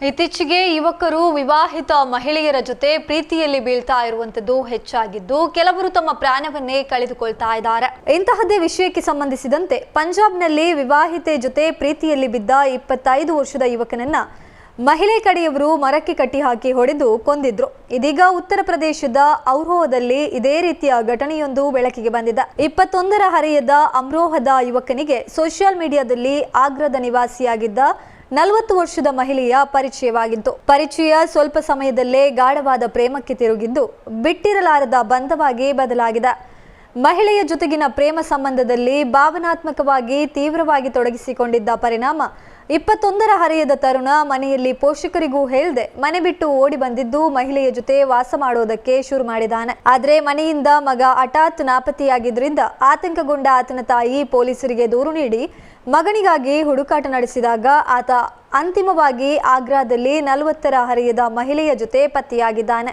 ಇತ್ತೀಚೆಗೆ ಯುವಕರು ವಿವಾಹಿತ ಮಹಿಳೆಯರ ಜೊತೆ ಪ್ರೀತಿಯಲ್ಲಿ ಬೀಳ್ತಾ ಇರುವಂತದ್ದು ಹೆಚ್ಚಾಗಿದ್ದು ಕೆಲವರು ತಮ್ಮ ಪ್ರಾಣವನ್ನೇ ಕಳೆದುಕೊಳ್ತಾ ಇದ್ದಾರೆ. ಇಂತಹದ್ದೇ ವಿಷಯಕ್ಕೆ ಸಂಬಂಧಿಸಿದಂತೆ ಪಂಜಾಬ್ನಲ್ಲಿ ವಿವಾಹಿತೆ ಜೊತೆ ಪ್ರೀತಿಯಲ್ಲಿ ಬಿದ್ದ 25 ವರ್ಷದ ಯುವಕನನ್ನ ಮಹಿಳೆ ಕಡೆಯವರು ಮರಕ್ಕೆ ಕಟ್ಟಿ ಹಾಕಿ ಹೊಡೆದು ಕೊಂದಿದ್ರು. ಇದೀಗ ಉತ್ತರ ಪ್ರದೇಶದ ಔರೋಹದಲ್ಲಿ ಇದೇ ರೀತಿಯ ಘಟನೆಯೊಂದು ಬೆಳಕಿಗೆ ಬಂದಿದೆ. 21ರ ಹರೆಯದ ಅಮ್ರೋಹದ ಯುವಕನಿಗೆ ಸೋಷಿಯಲ್ ಮೀಡಿಯಾದಲ್ಲಿ ಆಗ್ರಾದ ನಿವಾಸಿಯಾಗಿದ್ದ 40 ವರ್ಷದ ಮಹಿಳೆಯ ಪರಿಚಯವಾಗಿತ್ತು. ಪರಿಚಯ ಸ್ವಲ್ಪ ಸಮಯದಲ್ಲೇ ಗಾಢವಾದ ಪ್ರೇಮಕ್ಕೆ ತಿರುಗಿದ್ದು ಬಿಟ್ಟಿರಲಾರದ ಬಂಧವಾಗಿ ಬದಲಾಗಿದೆ. ಮಹಿಳೆಯ ಜೊತೆಗಿನ ಪ್ರೇಮ ಸಂಬಂಧದಲ್ಲಿ ಭಾವನಾತ್ಮಕವಾಗಿ ತೀವ್ರವಾಗಿ ತೊಡಗಿಸಿಕೊಂಡಿದ್ದ ಪರಿಣಾಮ 21ರ ಹರೆಯದ ತರುಣ ಮನೆಯಲ್ಲಿ ಪೋಷಕರಿಗೂ ಹೇಳದೆ ಮನೆ ಬಿಟ್ಟು ಓಡಿ ಬಂದಿದ್ದು ಮಹಿಳೆಯ ಜೊತೆ ವಾಸ ಮಾಡೋದಕ್ಕೆ ಶುರು ಮಾಡಿದಾನೆ. ಆದ್ರೆ ಮನೆಯಿಂದ ಮಗ ಹಠಾತ್ ನಾಪತ್ತೆಯಾಗಿದ್ದರಿಂದ ಆತಂಕಗೊಂಡ ಆತನ ತಾಯಿ ಪೊಲೀಸರಿಗೆ ದೂರು ನೀಡಿ ಮಗನಿಗಾಗಿ ಹುಡುಕಾಟ ನಡೆಸಿದಾಗ ಆತ ಅಂತಿಮವಾಗಿ ಆಗ್ರಾದಲ್ಲಿ 40ರ ಹರೆಯದ ಮಹಿಳೆಯ ಜೊತೆ ಪತ್ತೆಯಾಗಿದ್ದಾನೆ.